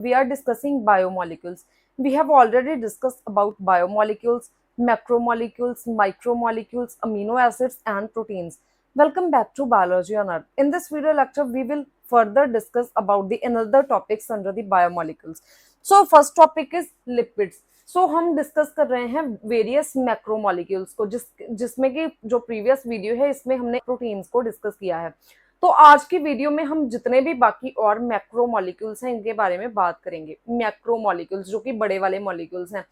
We are discussing biomolecules. We have already discussed about biomolecules, macromolecules, micromolecules, amino acids, and proteins. Welcome back to Biology on Earth. In this video lecture, we will further discuss about the another topics under the biomolecules. So first topic is lipids. So हम discuss कर रहे हैं various macromolecules को जिसमें कि जो previous video है इसमें हमने प्रोटीन्स को डिस्कस किया है। तो आज की वीडियो में हम जितने भी बाकी और मैक्रो मॉलिक्यूल्स हैं इनके बारे में बात करेंगे। मैक्रो मॉलिक्यूल्स जो कि बड़े वाले मॉलिक्यूल्स हैं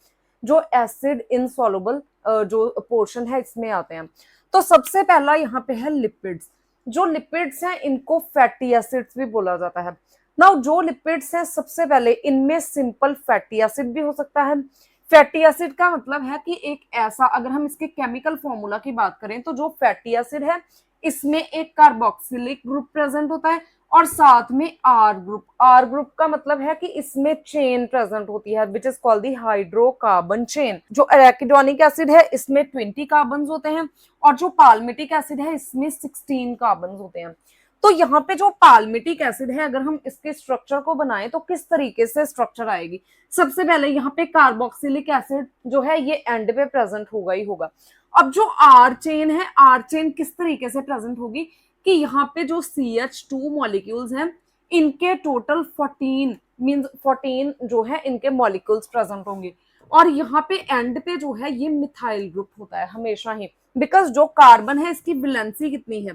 जो एसिड इनसॉल्युबल जो पोर्शन है इसमें आते हैं। तो सबसे पहला यहाँ पे है लिपिड्स। जो लिपिड्स हैं इनको फैटी एसिड्स भी बोला जाता है। नाउ जो लिपिड्स हैं सबसे पहले इनमें सिंपल फैटी एसिड भी हो सकता है। फैटी एसिड का मतलब है कि एक ऐसा, अगर हम इसके केमिकल फॉर्मूला की बात करें तो जो फैटी एसिड है इसमें एक कार्बोक्सिलिक ग्रुप प्रेजेंट होता है और साथ में आर ग्रुप का मतलब है कि इसमें चेन प्रेजेंट होती है which is called the hydrocarbon chain. जो एराकिडोनिक एसिड है इसमें 20 कार्बन होते हैं और जो पाल्मिटिक एसिड है इसमें 16 कार्बन होते हैं। तो यहाँ पे जो पाल्मिटिक एसिड है अगर हम इसके स्ट्रक्चर को बनाएं तो किस तरीके से स्ट्रक्चर आएगी। सबसे पहले यहाँ पे कार्बोक्सिलिक एसिड जो है ये एंड पे प्रेजेंट होगा ही होगा। अब जो आर चेन है, आर चेन किस तरीके से प्रेजेंट होगी कि यहाँ पे जो CH2 मॉलिक्यूल्स हैं इनके टोटल 14 मींस 14 जो है इनके मॉलिक्यूल्स प्रेजेंट होंगे और यहाँ पे एंड पे जो है ये मिथाइल ग्रुप होता है हमेशा ही, बिकॉज जो कार्बन है इसकी वैलेंसी कितनी है,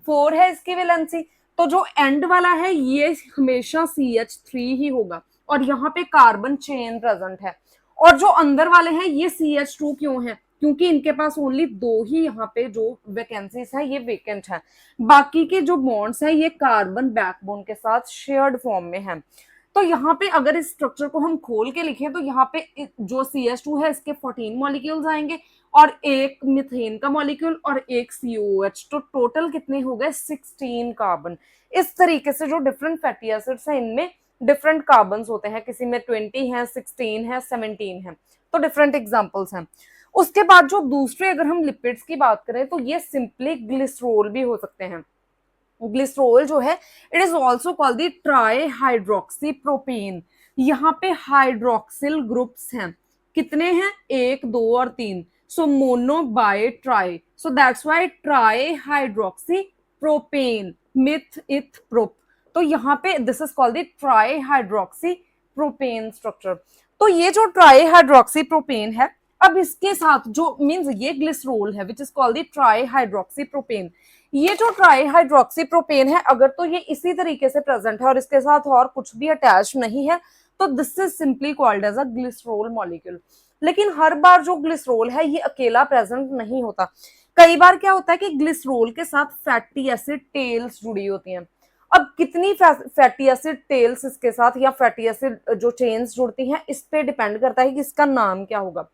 4 है इसकी वैलेंसी। तो जो एंड वाला है ये हमेशा CH3 ही होगा और यहाँ पे कार्बन चेन प्रेजेंट है। और जो अंदर वाले हैं ये CH2 क्यों है, क्योंकि इनके पास ओनली 2 ही यहाँ पे जो वैकेंसीज है ये वेकेंट है। बाकी के जो बॉन्ड्स है ये कार्बन बैकबोन के साथ शेयर्ड फॉर्म में है। तो यहाँ पे अगर इस स्ट्रक्चर को हम खोल के लिखें तो यहाँ पे जो CH2 है इसके 14 मॉलिक्यूल्स आएंगे और एक मीथेन का मॉलिक्यूल और एक COH, तो टोटल कितने हो गए 16 कार्बन। इस तरीके से जो डिफरेंट फैटी एसिड्स हैं इनमें डिफरेंट कार्बन होते हैं, किसी में 20 है, 16 है, 17 है, तो डिफरेंट एग्जाम्पल्स हैं। उसके बाद जो दूसरे अगर हम लिपिड्स की बात करें तो ये सिंपली ग्लिसरॉल भी हो सकते हैं। ग्लिसरॉल जो है it is also called the tri hydroxy propane. यहाँ पे हाइड्रोक्सिल ग्रुप्स हैं, कितने हैं 1 2 और 3, so mono bi tri, so that's why tri hydroxy propane meth eth prop. तो यहाँ पे this is called the tri hydroxy propane structure. तो ये जो ट्राई हाइड्रोक्सी प्रोपेन है अब इसके साथ जो मींस ये ग्लिसरॉल है which is called the tri hydroxy propane. ये जो ट्राई हाइड्रोक्सी प्रोपेन है अगर तो ये इसी तरीके से प्रेजेंट है और इसके साथ और कुछ भी अटैच नहीं है तो this is simply called as a glycerol molecule. लेकिन हर बार जो ग्लिसरॉल है ये अकेला प्रेजेंट नहीं होता। कई बार क्या होता है कि ग्लिसरॉल के साथ फैटी एसिड टेल्स जुड़ी होती हैं। अब कितनी फैटी एसिड टेल्स इसके साथ या फैटी एसिड जो चेन्स जुड़ती हैं इस पे डिपेंड करता है कि इसका नाम क्या होगा।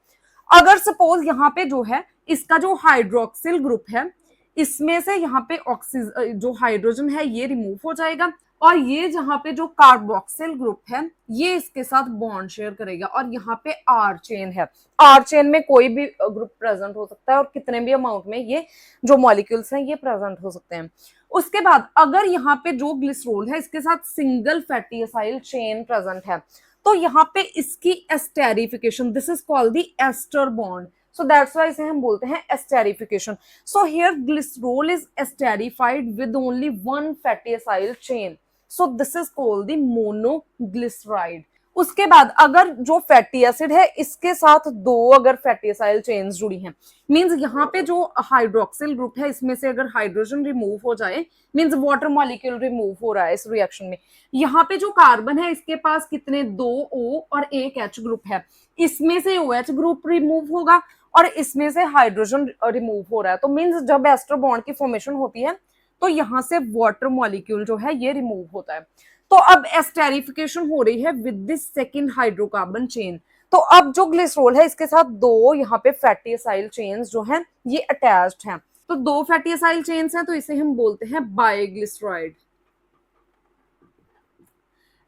अगर सपोज यहाँ पे जो है इसका जो हाइड्रोक्सिल ग्रुप है इसमें से यहाँ पे ऑक्सीजन जो हाइड्रोजन है ये रिमूव हो जाएगा और ये जहाँ पे जो कार्बोक्सिल ग्रुप है ये इसके साथ बॉन्ड शेयर करेगा और यहाँ पे आर चेन है। आर चेन में कोई भी ग्रुप प्रेजेंट हो सकता है और कितने भी अमाउंट में ये जो मॉलिक्यूल्स हैं ये प्रेजेंट हो सकते हैं। उसके बाद अगर यहाँ पे जो ग्लिसरॉल है इसके साथ single fatty acyl chain present है तो यहाँ पे इसकी esterification, this is called the ester bond, so that's why इसे हम बोलते हैं esterification. So here glycerol is esterified with only one fatty acyl chain, so this is called the monoglyceride. उसके बाद अगर जो फैटी एसिड है इसके साथ 2 अगर फैटी एसाइल चेन्स जुड़ी हैं मींस यहाँ पे जो हाइड्रोक्सिल ग्रुप है इसमें से अगर हाइड्रोजन रिमूव हो जाए मींस वाटर मॉलिक्यूल रिमूव हो रहा है इस रिएक्शन में, यहाँ पे जो कार्बन है इसके पास कितने 2 O और 1 H ग्रुप है, इसमें से OH ग्रुप रिमूव होगा और इसमें से हाइड्रोजन रिमूव हो रहा है। तो मींस जब एस्टर बॉन्ड की फॉर्मेशन होती है तो यहाँ से वाटर मॉलिक्यूल जो है ये रिमूव होता है। तो अब एस्टेरिफिकेशन हो रही है with this second hydrocarbon chain. तो अब जो ग्लिसरॉल है इसके साथ 2 यहाँ पे फैटी एसाइल चेन्स जो हैं ये अटैच्ड हैं। तो 2 फैटी एसाइल चेन्स हैं तो इसे हम बोलते हैं बाइग्लिसराइड।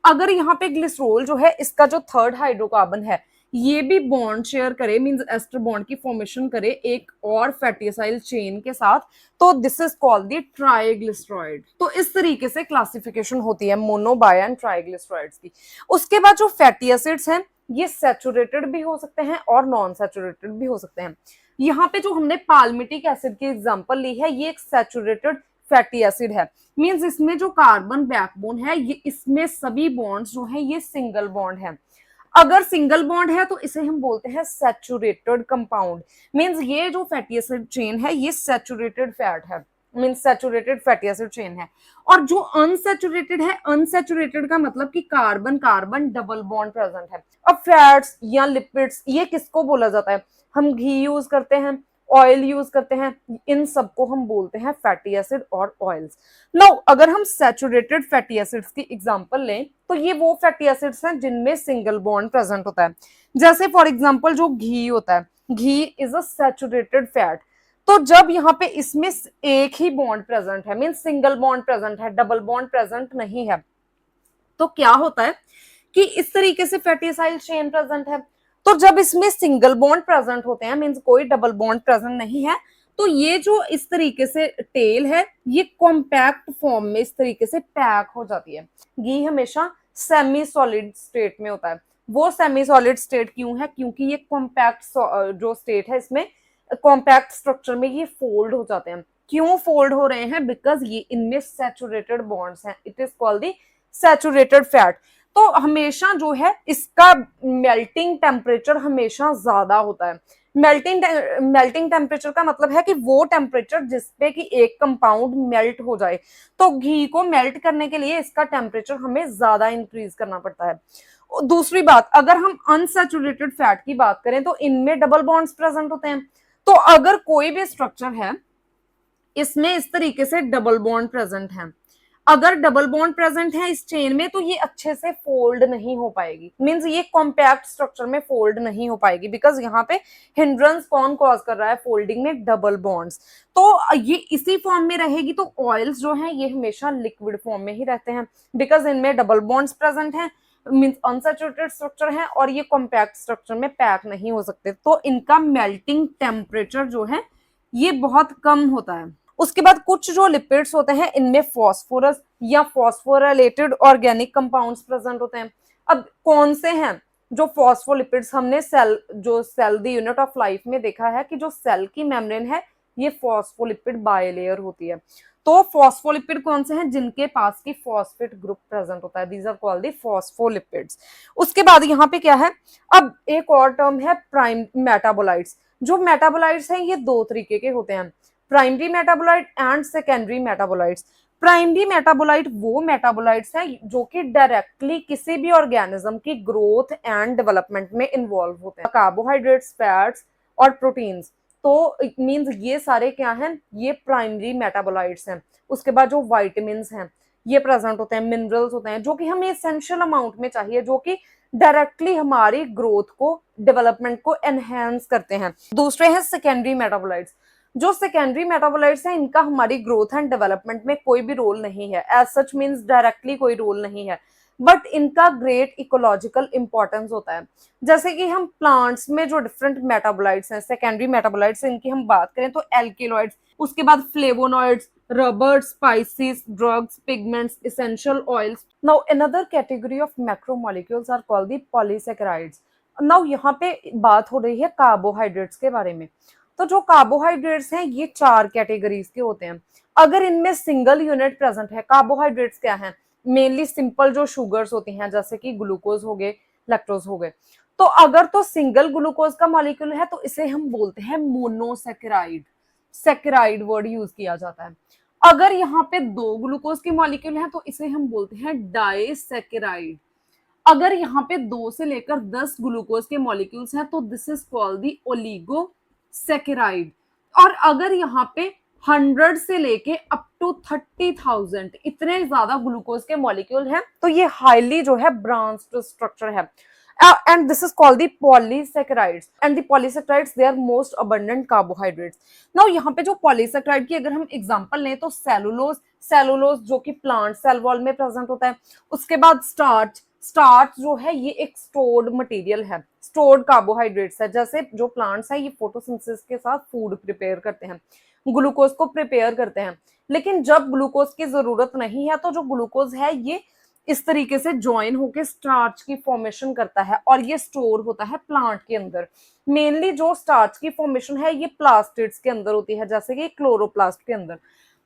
अगर यहाँ पे ग्लिसरॉल जो है इसका जो थर्ड हाइड्रोकार्बन है ये भी बॉन्ड शेयर करे, मींस एस्टर बॉन्ड की फॉर्मेशन करे एक और फैटी एसाइल चेन के साथ, तो this is called the triglyceride. तो इस तरीके से क्लासिफिकेशन होती है मोनो बाय एंड ट्राइग्लिसराइड्स की। उसके बाद जो फैटी एसिड्स हैं ये सैचुरेटेड भी हो सकते हैं और नॉन सैचुरेटेड भी हो सकते हैं। यहाँ पे जो हमने पाल्मिटिक एसिड की एग्जांपल ली है ये एक सैचुरेटेड फैटी एसिड है, मींस इसमें जो कार्बन बैकबोन है ये इसमें सभी बॉन्ड्स जो है ये सिंगल बॉन्ड है। अगर सिंगल बॉन्ड है तो इसे हम बोलते हैं सैचुरेटेड कंपाउंड, मींस ये जो फैटी एसिड चेन है ये सैचुरेटेड फैट है, means saturated fatty acid chain है। और जो अनसैचुरेटेड है, अनसैचुरेटेड का मतलब कि carbon carbon double bond present है। अब फैट्स या लिपिड्स ये किसको बोला जाता है, हम घी यूज करते हैं, ऑयल यूज करते हैं, इन सबको हम बोलते हैं फैटी एसिड और ऑयल्स। नाउ अगर हम सैचुरेटेड फैटी एसिड्स की एग्जांपल लें तो ये वो फैटी एसिड्स हैं जिनमें सिंगल बॉन्ड प्रेजेंट होता है। जैसे फॉर एग्जांपल जो घी होता है, घी इज अ सैचुरेटेड फैट। तो जब यहाँ पे इसमें एक ही बॉन्ड प्रेजेंट है, मीन सिंगल बॉन्ड प्रेजेंट है, डबल बॉन्ड प्रेजेंट नहीं है, तो क्या होता है कि इस तरीके से फैटी एसाइल चेन प्रेजेंट है। तो जब इसमें सिंगल बॉन्ड प्रेजेंट होते हैं, मींस कोई डबल बॉन्ड प्रेजेंट नहीं है, तो ये जो इस तरीके से टेल है ये कॉम्पैक्ट फॉर्म में इस तरीके से पैक हो जाती है। घी हमेशा सेमी सॉलिड स्टेट में होता है। वो सेमी सॉलिड स्टेट क्यों है, क्योंकि ये कॉम्पैक्ट जो स्टेट है इसमें कॉम्पैक्ट स्ट्रक्चर में ये फोल्ड हो जाते हैं। क्यों फोल्ड हो रहे हैं, बिकॉज ये इनमें सैचुरेटेड बॉन्ड्स हैं, it is called the saturated fat. तो हमेशा जो है इसका मेल्टिंग टेम्परेचर हमेशा ज्यादा होता है। मेल्टिंग टेम्परेचर का मतलब है कि वो टेम्परेचर जिसपे कि एक कंपाउंड मेल्ट हो जाए। तो घी को मेल्ट करने के लिए इसका टेम्परेचर हमें ज्यादा इंक्रीज करना पड़ता है। दूसरी बात, अगर हम अनसैचुरेटेड फैट की बात करें तो इनमें डबल बॉन्ड्स प्रेजेंट होते हैं। तो अगर कोई भी स्ट्रक्चर है इसमें इस तरीके से डबल बॉन्ड प्रेजेंट है, अगर डबल बॉन्ड प्रेजेंट है इस चेन में तो ये अच्छे से फोल्ड नहीं हो पाएगी, मींस ये कॉम्पैक्ट स्ट्रक्चर में फोल्ड नहीं हो पाएगी, बिकॉज यहाँ पे हिंड्रेंस कौन कॉज कर रहा है फोल्डिंग में, डबल बॉन्ड्स। तो ये इसी फॉर्म में रहेगी। तो ऑयल्स जो है ये हमेशा लिक्विड फॉर्म में ही रहते हैं, बिकॉज इनमें डबल बॉन्ड्स प्रेजेंट हैं, मींस अनसैचुरेटेड स्ट्रक्चर है और ये कॉम्पैक्ट स्ट्रक्चर में पैक नहीं हो सकते, तो इनका मेल्टिंग टेम्परेचर जो है ये बहुत कम होता है। उसके बाद कुछ जो लिपिड्स होते हैं इनमें फॉस्फोरस या फॉस्फोराइलेटेड ऑर्गेनिक कंपाउंड्स प्रेजेंट होते हैं। अब कौन से हैं जो फॉस्फोलिपिड्स, हमने cell the unit of life में देखा है कि जो सेल की मेम्ब्रेन है ये फॉस्फोलिपिड बायलेयर होती है। तो फॉस्फोलिपिड कौन से हैं, जिनके पास की फॉस्फेट ग्रुप प्रेजेंट होता है, these are called the phospholipids. उसके बाद यहाँ पे क्या है, अब एक और टर्म है प्राइम मेटाबोलाइट्स। जो मेटाबोलाइट्स हैं ये दो तरीके के होते हैं, primary metabolite and secondary metabolites. Primary metabolite वो मेटाबोलाइट्स हैं जो कि डायरेक्टली किसी भी ऑर्गेनिज्म की ग्रोथ एंड डेवलपमेंट में इन्वॉल्व होते हैं, कार्बोहाइड्रेट्स, फैट्स और प्रोटीन्स। तो मींस ये सारे क्या हैं, ये प्राइमरी मेटाबोलाइट्स हैं। उसके बाद जो वाइटामिन हैं ये प्रेजेंट होते हैं, मिनरल्स होते हैं जो कि हमें एसेंशियल अमाउंट में चाहिए, जो कि डायरेक्टली हमारी ग्रोथ को, डेवलपमेंट को एनहेंस करते हैं। दूसरे हैं सेकेंडरी मेटाबोलाइट्स। जो सेकेंडरी मेटाबोलाइट्स हैं इनका हमारी ग्रोथ एंड डेवलपमेंट में कोई भी रोल नहीं है, एज सच मींस डायरेक्टली कोई रोल नहीं है, बट इनका ग्रेट इकोलॉजिकल इंपॉर्टेंस होता है। जैसे कि हम प्लांट्स में जो डिफरेंट मेटाबोलाइट्स हैं, सेकेंडरी मेटाबोलाइट्स, इनकी हम बात करें तो एल्केलॉइड्स, उसके बाद flavonoids, rubber, spices, drugs, pigments, essential oils. Now another category of macromolecules are called the polysaccharides. Now यहाँ पे बात हो रही है कार्बोहाइड्रेट्स के बारे में। तो जो कार्बोहाइड्रेट्स हैं ये चार कैटेगरीज के होते हैं। अगर इनमें सिंगल यूनिट प्रेजेंट है, कार्बोहाइड्रेट्स क्या हैं, मेनली सिंपल जो शुगर्स होती हैं जैसे कि ग्लूकोज हो गए, लैक्टोज हो गए। तो अगर तो सिंगल ग्लूकोज का मॉलिक्यूल है तो इसे हम बोलते हैं मोनोसैकेराइड, सैकेराइड वर्ड यूज किया जाता है। अगर यहाँ पे दो ग्लूकोज के मॉलिक्यूल हैं तो इसे हम बोलते हैं डाइसैकेराइड। अगर यहाँ पे 2 से लेकर 10 ग्लूकोज के मॉलिक्यूल्स हैं तो this is called the oligosaccharide. और अगर यहाँ पे 100 से लेके अप टू 30,000 इतने ज्यादा ग्लूकोज के मॉलिक्यूल हैं तो ये हाईली जो है ब्रांच्ड स्ट्रक्चर है, and this is called the polysaccharides, and the polysaccharides they are most abundant carbohydrates. now यहाँ पे जो polysaccharide की अगर हम एग्जांपल लें तो सेलुलोज जो कि प्लांट सेल वॉल में प्रेजेंट होता है, उसके बाद स्टार्च, स्टार्च जो है ये एक स्टोर्ड मटेरियल है, स्टोर्ड कार्बोहाइड्रेट्स है। जैसे जो प्लांट्स है ये फोटोसिंथेसिस के साथ फूड प्रिपेयर करते हैं, ग्लूकोज को प्रिपेयर करते हैं, लेकिन जब ग्लूकोज की जरूरत नहीं है तो जो ग्लूकोज है ये इस तरीके से ज्वाइन होकर स्टार्च की फॉर्मेशन करता है और ये स्टोर होता है प्लांट के अंदर। मेनली जो स्टार्च की फॉर्मेशन है ये प्लास्टिड्स के अंदर होती है, जैसे कि क्लोरोप्लास्ट के अंदर।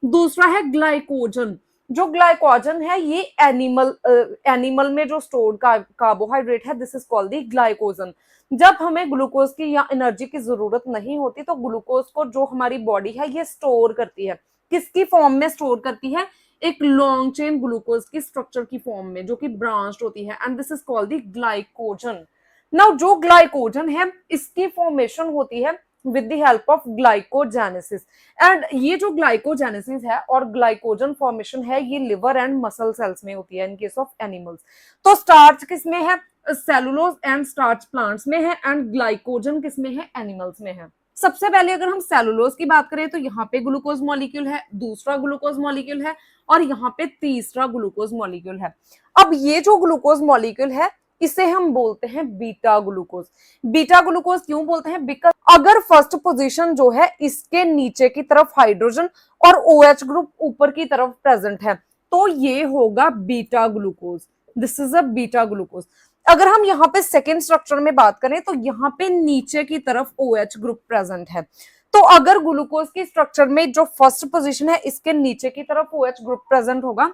दूसरा है ग्लाइकोजन। जो ग्लाइकोजन है ये एनिमल में जो स्टोर्ड कार्बोहाइड्रेट है, this is called the glycogen. जब हमें ग्लूकोज की या एनर्जी की जरूरत नहीं होती तो ग्लूकोज को जो हमारी बॉडी है ये स्टोर करती है। किसकी फॉर्म में स्टोर करती है? एक लॉन्ग चेन ग्लूकोज की स्ट्रक्चर की फॉर्म में, जो कि ब्रांच्ड होती है, and this is called the glycogen. Now जो ग्लाइकोजन है इसकी फॉर्मेशन होती है with the help of glycogenesis, and ये जो ग्लाइकोजेनेसिस है और ग्लाइकोजन फॉर्मेशन है ये लिवर एंड मसल सेल्स में होती है इन केस ऑफ एनिमल्स। तो स्टार्च किस में है? सेलुलोज एंड स्टार्च प्लांट्स में है, एंड ग्लाइकोजन किस में है? एनिमल्स में है। सबसे पहले अगर हम सेलुलोज की बात करें तो यहाँ पे ग्लूकोज मॉलिक्यूल है, दूसरा ग्लूकोज मॉलिक्यूल है और यहाँ पे तीसरा ग्लूकोज मॉलिक्यूल है। अब ये जो ग्लूकोज मॉलिक्यूल है इसे हम बोलते हैं बीटा ग्लूकोज। बीटा ग्लूकोज क्यों बोलते हैं? बिकॉज अगर फर्स्ट पोजीशन जो है इसके नीचे की तरफ हाइड्रोजन और OH ग्रुप ऊपर की तरफ प्रेजेंट है तो ये होगा beta glucose. This is a beta glucose. अगर हम यहाँ पे सेकेंड स्ट्रक्चर में बात करें तो यहाँ पे नीचे की तरफ OH ग्रुप प्रेजेंट है, तो अगर ग्लूकोज की स्ट्रक्चर में जो फर्स्ट पोजीशन है इसके नीचे की तरफ OH ग्रुप प्रेजेंट होगा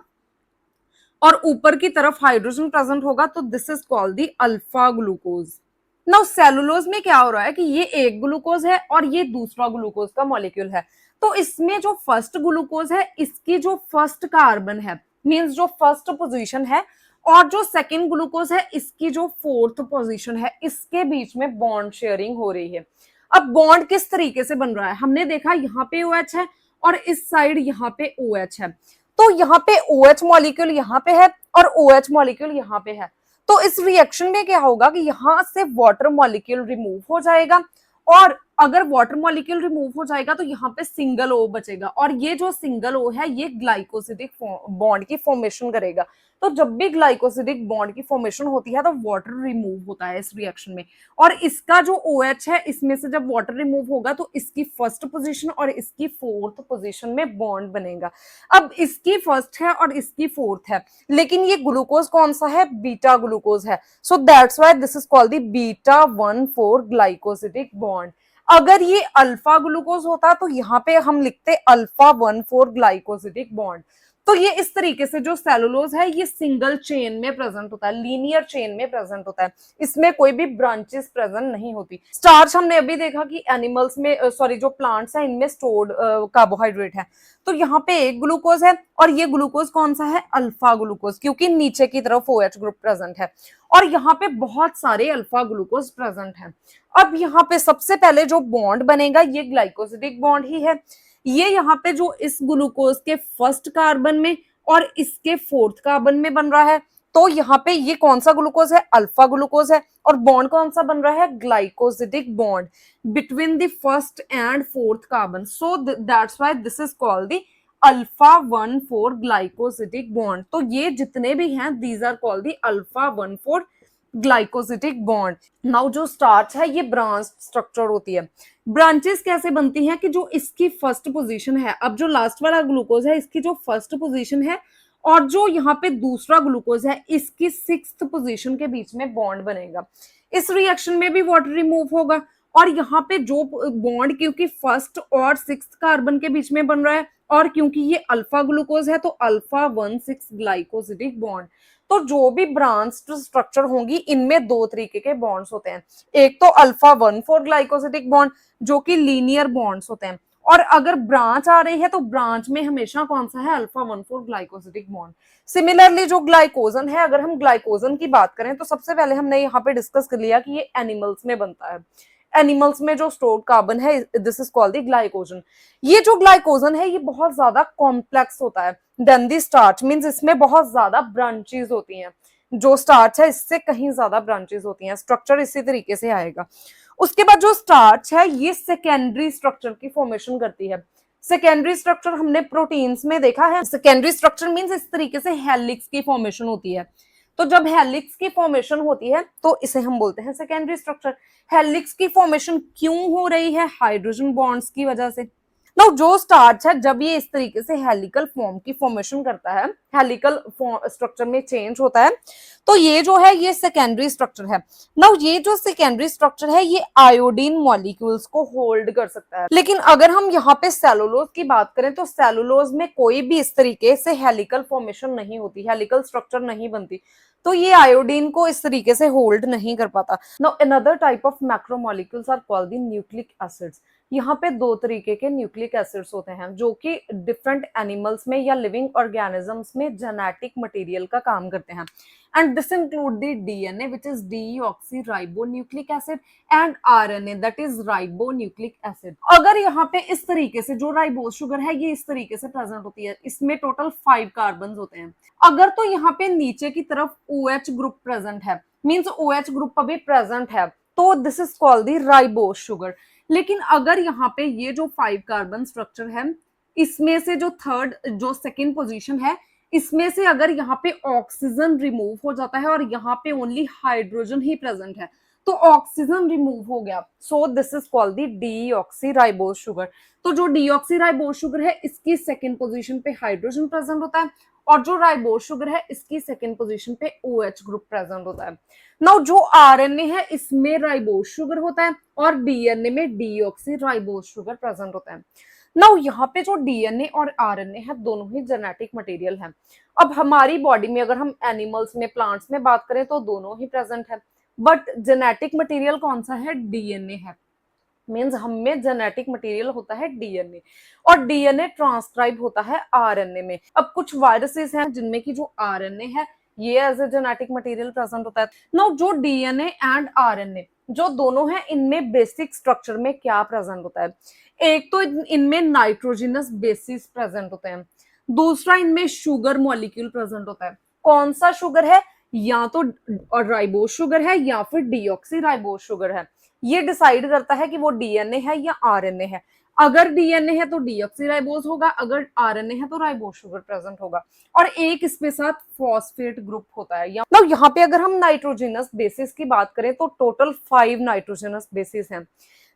और ऊपर की तरफ हाइड्रोजन प्रेजेंट होगा तो this is called the alpha glucose. Now cellulose में क्या हो रहा है कि ये एक ग्लूकोज है और ये दूसरा ग्लूकोज का मॉलिक्यूल है, तो इसमें जो फर्स्ट ग्लूकोज है इसकी जो फर्स्ट कार्बन है, मींस जो फर्स्ट पोजीशन है, और जो सेकंड ग्लूकोज है इसकी जो फोर्थ पोजीशन है, इसके बीच में बॉन्ड शेयरिंग हो रही है। अब बॉन्ड किस तरीके से बन रहा है? हमने देखा यहाँ पे OH है और इस साइड यहाँ पे OH है, तो यहाँ पे OH मॉलिक्यूल यहाँ पे है और OH मॉलिक्यूल यहाँ पे है। तो इस रिएक्शन में क्या होगा कि यहाँ से वाटर मॉलिक्यूल रिमूव हो जाएगा, और अगर वाटर मॉलिक्यूल रिमूव हो जाएगा तो यहाँ पे सिंगल O बचेगा, और ये जो सिंगल O है ये ग्लाइकोसिडिक बॉन्ड की फॉर्मेशन करेगा। तो जब भी ग्लाइकोसिडिक बॉन्ड की फॉर्मेशन होती है तो वाटर रिमूव होता है इस रिएक्शन में, और इसका जो OH है इसमें से जब वाटर रिमूव होगा तो इसकी फर्स्ट पोजीशन और इसकी फोर्थ पोजीशन में बॉन्ड बनेगा। अब इसकी फर्स्ट है और इसकी फोर्थ है, लेकिन ये ग्लूकोज कौन सा है? बीटा ग्लूकोज है। सो that's why this is called the beta 1,4 glycosidic bond. अगर ये अल्फा ग्लूकोज होता तो यहाँ पे हम लिखते अल्फा 1,4 ग्लाइकोसिडिक बॉन्ड। तो ये इस तरीके से जो सेलुलोज है ये सिंगल चेन में प्रेजेंट होता है, लीनियर चेन में प्रेजेंट होता है, इसमें कोई भी ब्रांचेस प्रेजेंट नहीं होती। स्टार्च हमने अभी देखा कि एनिमल्स में सॉरी जो प्लांट्स हैं इनमें स्टोर्ड कार्बोहाइड्रेट है, तो यहाँ पे एक ग्लूकोज है और ये ग्लूकोज कौन सा है? अल्फा ग्लूकोज, क्योंकि नीचे की तरफ OH ग्रुप प्रेजेंट है और यहाँ पे बहुत सारे अल्फा ग्लूकोज प्रेजेंट है। अब यहाँ पे सबसे पहले जो बॉन्ड बनेगा ये ग्लाइकोसिडिक बॉन्ड ही है। ये यहाँ पे जो इस ग्लूकोज के फर्स्ट कार्बन में और इसके फोर्थ कार्बन में बन रहा है, तो यहाँ पे ये कौन सा ग्लूकोज है? अल्फा ग्लूकोज है, और बॉन्ड कौन सा बन रहा है? Glycosidic bond between the first and fourth carbon. So that's why this is called the alpha 1,4 glycosidic bond. तो ये जितने भी हैं these are called the alpha 1,4 glycosidic bond. Now जो स्टार्च है ये ब्रांच स्ट्रक्चर होती है। ब्रांचेस कैसे बनती हैं कि जो इसकी फर्स्ट पोजीशन है, अब जो लास्ट वाला ग्लूकोज है इसकी जो फर्स्ट पोजीशन है और जो यहाँ पे दूसरा ग्लूकोज है इसकी सिक्स्थ पोजीशन के बीच में बॉन्ड बनेगा। इस रिएक्शन में भी वाटर रिमूव होगा और यहाँ पे जो बॉन्ड क्योंकि फर्स्ट और सिक्स्थ कार्बन के बीच में बन रहा है और क्योंकि ये अल्फा ग्लूकोज है तो अल्फा 1,6 ग्लाइकोसिडिक बॉन्ड। तो जो भी ब्रांच स्ट्रक्चर होंगी इनमें दो तरीके के बॉन्ड्स होते हैं, एक तो अल्फा 1,4 ग्लाइकोसिडिक बॉन्ड जो कि लीनियर बॉन्ड्स होते हैं, और अगर ब्रांच आ रही है तो ब्रांच में हमेशा कौन सा है? Alpha 1,4 glycosidic bond. सिमिलरली जो ग्लाइकोजन है, अगर हम ग्लाइकोजन की बात करें तो सबसे पहले हमने यहाँ पे डिस्कस कर लिया कि ये एनिमल्स में बनता है। एनिमल्स में जो स्टोर्ड कार्बन है this is called the glycogen. ये जो ग्लाइकोजन है ये बहुत ज्यादा कॉम्प्लेक्स होता है देन द स्टार्च, मींस इसमें बहुत ज्यादा ब्रांचेस होती हैं। जो स्टार्च है इससे कहीं ज्यादा ब्रांचेस होती हैं, स्ट्रक्चर इसी तरीके से आएगा। उसके बाद जो स्टार्च है ये सेकेंडरी स्ट्रक्चर की फॉर्मेशन करती है। सेकेंडरी स्ट्रक्चर हमने प्रोटीन्स में देखा है। सेकेंडरी स्ट्रक्चर मींस इस तरीके से हेलिक्स की फॉर्मेशन होती है। तो जब हेलिक्स की फॉर्मेशन होती है तो इसे हम बोलते हैं सेकेंडरी स्ट्रक्चर। हेलिक्स की फॉर्मेशन क्यों हो रही है? हाइड्रोजन बॉन्ड्स की वजह से। नाउ जो स्टार्च है जब ये इस तरीके से हेलिकल फॉर्म की फॉर्मेशन करता है, हेलिकल स्ट्रक्चर में चेंज होता है, तो ये जो है ये सेकेंडरी स्ट्रक्चर है। नाउ ये जो सेकेंडरी स्ट्रक्चर है ये आयोडीन मॉलिक्यूल्स को होल्ड कर सकता है। लेकिन अगर हम यहाँ पे सेलुलोज की बात करें तो सेलुलोज में कोई भी इस तरीके से हेलिकल फॉर्मेशन नहीं होती, हेलिकल स्ट्रक्चर नहीं बनती, तो ये आयोडीन को इस तरीके से होल्ड नहीं कर पाता। Now another type of macromolecules are called the nucleic acids. यहाँ पे दो तरीके के न्यूक्लिक एसिड्स होते हैं जो कि डिफरेंट एनिमल्स में या लिविंग ऑर्गेनिजम्स में जेनेटिक मटेरियल का काम करते हैं। And this include the DNA which is deoxyribonucleic acid and RNA that is ribonucleic acid. अगर यहाँ पे इस तरीके से जो राइबोज शुगर है ये इस तरीके से प्रेजेंट होती है, इसमें टोटल 5 कार्बन होते हैं। अगर तो यहाँ पे नीचे की तरफ OH ग्रुप प्रेजेंट है, मींस OH ग्रुप अभी प्रेजेंट है, तो this is called the ribose sugar. लेकिन अगर यहाँ पे ये जो 5 कार्बन स्ट्रक्चर है इसमें से जो थर्ड जो सेकेंड पोजीशन है इसमें से अगर यहाँ पे ऑक्सीजन रिमूव हो जाता है और यहाँ पे ओनली हाइड्रोजन ही प्रेजेंट है तो ऑक्सीजन रिमूव हो गया, सो this is called the deoxyribose sugar. तो जो डीऑक्सीराइबोज शुगर है इसकी सेकेंड पोजीशन पे हाइड्रोजन प्रेजेंट होता है और जो राइबोज शुगर है इसकी सेकेंड पोजीशन पे OH ग्रुप प्रेजेंट होता है। नाउ जो आरएनए है इसमें राइबोज शुगर होता है और डीएनए में डीऑक्सीराइबोज शुगर प्रेजेंट होता है। नाउ यहाँ पे जो डीएनए और आरएनए है दोनों ही जेनेटिक मटेरियल है। अब हमारी बॉडी में अगर हम एनिमल्स में प्लांट्स में बात करें तो दोनों ही प्रेजेंट है, बट जेनेटिक मटेरियल कौन सा है? डीएनए है। मीन्स हमें जेनेटिक मटेरियल होता है डीएनए और डीएनए ट्रांसक्राइब होता है आरएनए में। अब कुछ वायरसेस हैं जिनमें की जो आरएनए है ये as a genetic material present होता है। नाउ जो डीएनए एंड आरएनए जो दोनों हैं इनमें बेसिक स्ट्रक्चर में क्या प्रेजेंट होता है? एक तो इनमें नाइट्रोजिनस बेसिस प्रेजेंट होते हैं, दूसरा इनमें शुगर मॉलिक्यूल प्रेजेंट होता है। कौन सा शुगर है? या तो राइबोज शुगर है या फिर डीऑक्सीराइबोज शुगर है। ये डिसाइड करता है कि वो डीएनए है या आरएनए है। अगर डीएनए है तो डीऑक्सीराइबोज होगा, अगर आरएनए है तो राइबोज शुगर प्रेजेंट होगा और एक इसके साथ फॉस्फेट ग्रुप होता है। या यहाँ पे अगर हम नाइट्रोजिनस बेसिस की बात करें तो टोटल 5 नाइट्रोजिनस बेसिस हैं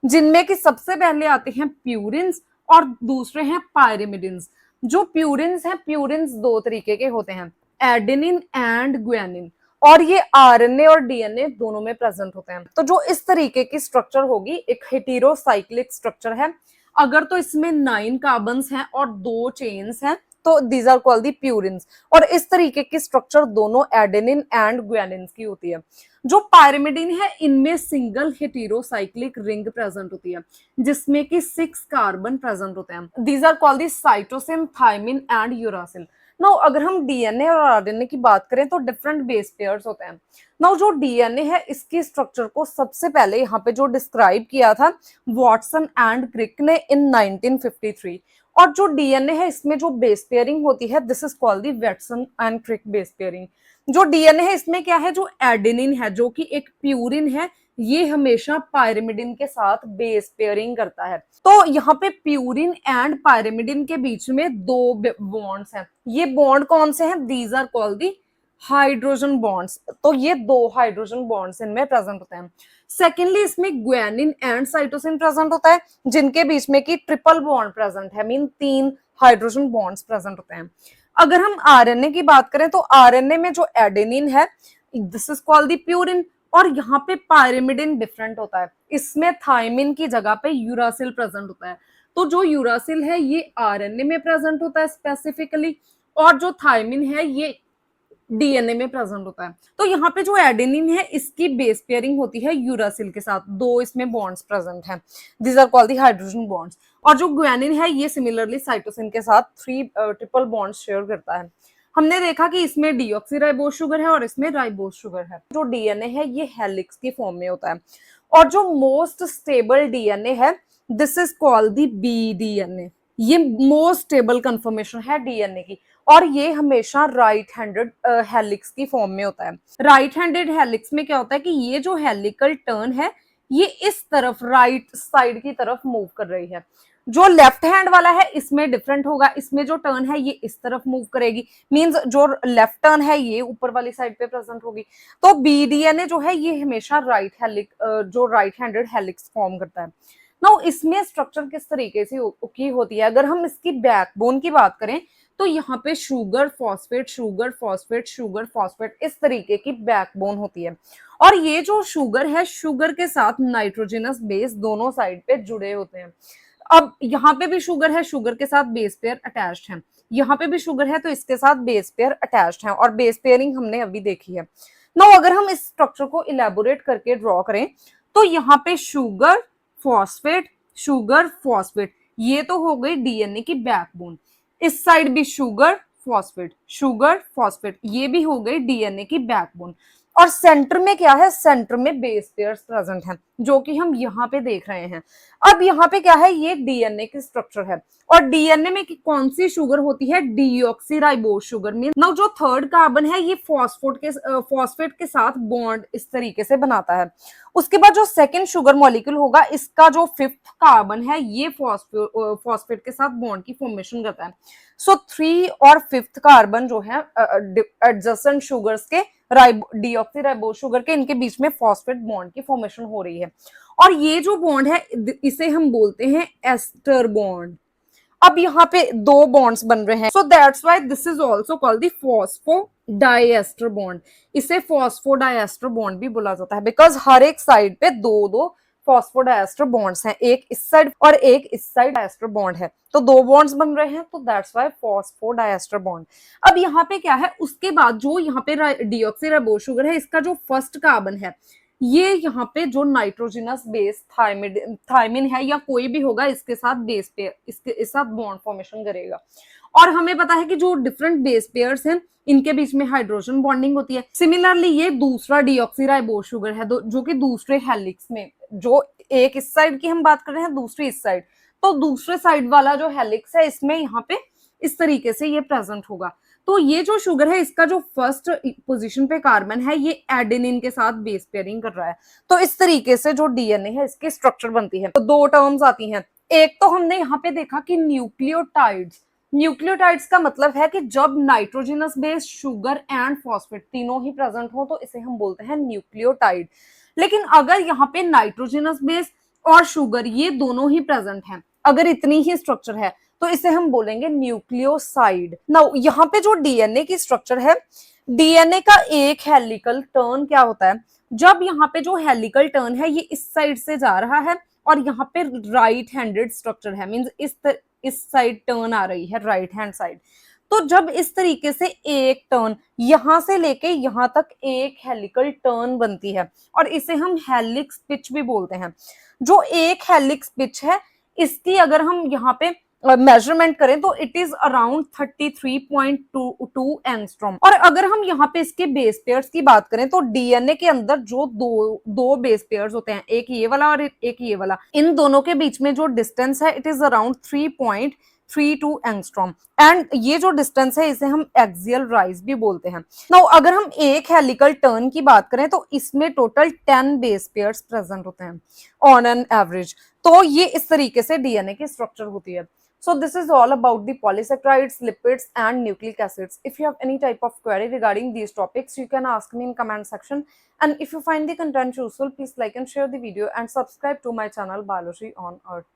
जिनमें कि सबसे पहले आते हैं प्यूरिन्स और दूसरे हैं पायरिमिडिन्स। जो प्यूरिन्स हैं, प्यूरिन्स दो तरीके के होते हैं, एडेनिन एंड ग्वानिन, और ये आरएनए और डीएनए दोनों में प्रेजेंट होते हैं। तो जो इस तरीके की स्ट्रक्चर होगी एक हेटेरोसाइक्लिक स्ट्रक्चर है। अगर तो इसमें 9 कार्बन्स हैं और 2 चेन्स हैं तो these are called the purines, और इस तरीके की स्ट्रक्चर दोनों एडेनिन एंड ग्वानिन की होती है। जो पायरिमिडिन है इनमें सिंगल हेटेरोसाइक्लिक रिंग प्रेजेंट होती है जिसमें कि 6 कार्बन प्रेजेंट होते हैं। These are called the cytosine, thymine and uracil. Now अगर हम डीएनए और आरएनए की बात करें तो डिफरेंट बेस पेयर्स होते हैं। नाउ जो डीएनए है इसकी स्ट्रक्चर को सबसे पहले यहाँ पे जो डिस्क्राइब किया था वॉटसन एंड क्रिक ने इन 1953, और जो डीएनए है इसमें जो बेस पेयरिंग होती है this is called the Watson and Crick base pairing. जो डीएनए है इसमें क्या है? जो एडेनिन है जो कि एक प्यूरिन है ये हमेशा पायरिमिडिन के साथ बेस पेयरिंग करता है। तो यहाँ पे प्यूरिन एंड पायरिमिडिन के बीच में 2 बॉन्ड्स हैं। ये बॉन्ड कौन से हैं? These are called the hydrogen bonds. तो ये 2 हाइड्रोजन बॉन्ड्स इनमें प्रेजेंट होते हैं। सेकेंडली इसमें ग्वानिन एंड साइटोसिन प्रेजेंट होता है जिनके बीच में की ट्रिपल बॉन्ड प्रेजेंट है, मीन 3 हाइड्रोजन बॉन्ड्स प्रेजेंट होते हैं। अगर हम आरएनए की बात करें तो आरएनए में जो एडेनिन है this is called the purine, और यहाँ पे पायरिमिडिन डिफरेंट होता है, इसमें थायमिन की जगह पे यूरासिल प्रेजेंट होता है। तो जो यूरासिल है ये आरएनए में प्रेजेंट होता है स्पेसिफिकली, और जो थायमिन है ये डीएनए में प्रेजेंट होता है। तो यहाँ पे जो एडेनिन है इसकी बेस पेयरिंग होती है यूरासिल के साथ, 2 इसमें बॉन्ड्स प्रेजेंट हैं, these are called the hydrogen bonds. और जो ग्वानिन है ये सिमिलरली साइटोसिन के साथ 3 ट्रिपल बॉन्ड्स शेयर करता है। हमने देखा कि इसमें डीऑक्सीराइबोज शुगर है और इसमें राइबोज शुगर है। जो डीएनए है ये हेलिक्स की फॉर्म में होता है, और जो मोस्ट स्टेबल डीएनए है दिस इज कॉल्ड द बीडीएनए। ये मोस्ट स्टेबल कंफर्मेशन है डीएनए की, और ये हमेशा राइट हैंडेड हेलिक्स की फॉर्म में होता है। राइट हैंडेड हेलिक्स में क्या होता है कि ये जो हेलिकल टर्न है ये इस तरफ राइट साइड की तरफ मूव कर रही है। जो लेफ्ट हैंड वाला है इसमें डिफरेंट होगा, इसमें जो टर्न है ये इस तरफ मूव करेगी, मींस जो लेफ्ट टर्न है ये ऊपर वाली साइड पे प्रेजेंट होगी। तो बीडीएनए जो है ये हमेशा राइट हेलिक्स, जो राइट हैंडेड हेलिक्स फॉर्म करता है। नाउ इसमें स्ट्रक्चर किस तरीके से की होती है, अगर हम इसकी बैकबोन की बात करें तो यहाँ पे sugar phosphate sugar phosphate sugar phosphate इस तरीके की बैकबोन होती है। और ये जो शुगर है, शुगर के साथ नाइट्रोजनस बेस दोनों साइड पे जुड़े होते हैं। अब यहाँ पे भी शुगर है, शुगर के साथ बेस पेयर अटैच्ड है, यहाँ पे भी शुगर है तो इसके साथ बेस पेयर अटैच्ड है, और बेस पेयरिंग हमने अभी देखी है। नाउ अगर हम इस स्ट्रक्चर को इलेबोरेट करके ड्रॉ करें तो यहाँ पे फॉस्फेट शुगर फॉस्फेट ये तो हो गई डीएनए की बैकबोन। इस साइड भी शुगर फॉस्फेट ये भी हो गई डीएनए की बैकबोन। और सेंटर में क्या है, सेंटर में बेस पेयर्स प्रेजेंट हैं, जो कि हम यहाँ पे देख रहे हैं। अब यहाँ पे क्या है, ये डीएनए की स्ट्रक्चर है, और डीएनए में कौन सी शुगर होती है, डीऑक्सीराइबोस शुगर में। नाउ जो थर्ड कार्बन है ये फॉस्फेट के साथ बॉन्ड इस तरीके से बनाता है। उसके बाद जो सेकेंड शुगर मॉलिक्यूल होगा, इसका जो फिफ्थ कार्बन है ये फॉस्फेट के साथ बॉन्ड की फॉर्मेशन करता है। सो थ्री और फिफ्थ कार्बन जो है एडजेसेंट शुगर्स के, डीऑक्सीराइबोस शुगर के, इनके बीच में फॉस्फेट बॉन्ड की फॉर्मेशन हो रही है। और ये जो बॉन्ड है इसे हम बोलते हैं एस्टर बॉन्ड। अब यहाँ पे दो बॉन्ड्स बन रहे हैं, सो that's why this is also called the phosphodiester bond. इसे फॉस्फोडाइएस्टर बॉन्ड भी बोला जाता है, बिकॉज हर एक साइड पे दो दो फॉस्फोडाइएस्टर बॉन्ड्स हैं, एक इस साइड और एक इस साइड डाइएस्टर बॉन्ड है, तो दो बॉन्ड्स बन रहे हैं, तो दैट्स व्हाई फॉस्फोडाइएस्टर बॉन्ड। अब यहाँ पे क्या है, उसके बाद जो यहाँ पे डीऑक्सीराइबोस शुगर है, इसका जो फर्स्ट कार्बन है ये यहाँ पे जो नाइट्रोजनस बेस थायमिन है या कोई भी होगा, इसके साथ बेस पेयर, इसके साथ बॉन्ड फॉर्मेशन करेगा। और हमें पता है कि जो डिफरेंट बेस पेयर्स हैं इनके बीच में हाइड्रोजन बॉन्डिंग होती है। सिमिलरली ये दूसरा डीऑक्सीराइबोस शुगर है जो कि दूसरे हेलिक्स में, जो एक इस साइड की हम बात कर रहे हैं, दूसरी इस साइड, तो दूसरे साइड वाला जो हेलिक्स है इसमें यहाँ पे इस तरीके से ये प्रेजेंट होगा। तो ये जो शुगर है इसका जो फर्स्ट पोजीशन पे कार्बन है ये एडेनिन के साथ बेस पेयरिंग कर रहा है। तो इस तरीके से जो डीएनए है इसकी स्ट्रक्चर बनती है। तो दो टर्म्स आती हैं, एक तो हमने यहाँ पे देखा कि न्यूक्लियोटाइड्स का मतलब है कि जब nitrogenous base sugar and phosphate तीनों ही प्रेजेंट हो तो इसे हम बोलते हैं न्यूक्लियोटाइड। लेकिन अगर यहाँ पे नाइट्रोजनस बेस और शुगर ये दोनों ही प्रेजेंट हैं, अगर इतनी ही स्ट्रक्चर है, तो इसे हम बोलेंगे न्यूक्लियोसाइड। नाउ यहाँ पे जो डीएनए की स्ट्रक्चर है, डीएनए का एक हेलिकल टर्न क्या होता है, जब यहाँ पे जो हेलिकल टर्न है ये इस साइड से जा रहा है और यहाँ पे राइट हैंडेड स्ट्रक्चर है, मींस इस साइड टर्न आ रही है, राइट हैंड साइड। तो जब इस तरीके से एक टर्न यहां से लेके यहां तक एक हेलिकल टर्न बनती है, और इसे हम हेलिक्स पिच भी बोलते हैं। जो एक हेलिक्स पिच है इसकी अगर हम यहाँ पे मेजरमेंट करें तो इट इज अराउंड 33.22 एंगस्ट्रॉम। और अगर हम यहाँ पे इसके बेस पेयर्स की बात करें तो डीएनए के अंदर जो दो बेस पेयर्स होते हैं, एक ये वाला और एक ये वाला, इन दोनों के बीच में जो डिस्टेंस है it is around 3.32 angstrom. And ये जो डिस्टेंस है इसे हम एक्सियल राइज भी बोलते हैं। नाउ अगर हम एक हेलिकल टर्न की बात करें तो इसमें टोटल 10 बेस पेयर्स प्रेजेंट होते हैं ऑन एन एवरेज। तो ये इस तरीके से डीएनए की स्ट्रक्चर होती है। So this is all about the polysaccharides, lipids and nucleic acids. If you have any type of query regarding these topics, you can ask me in comment section. And if you find the content useful, please like and share the video and subscribe to my channel Biology on Earth.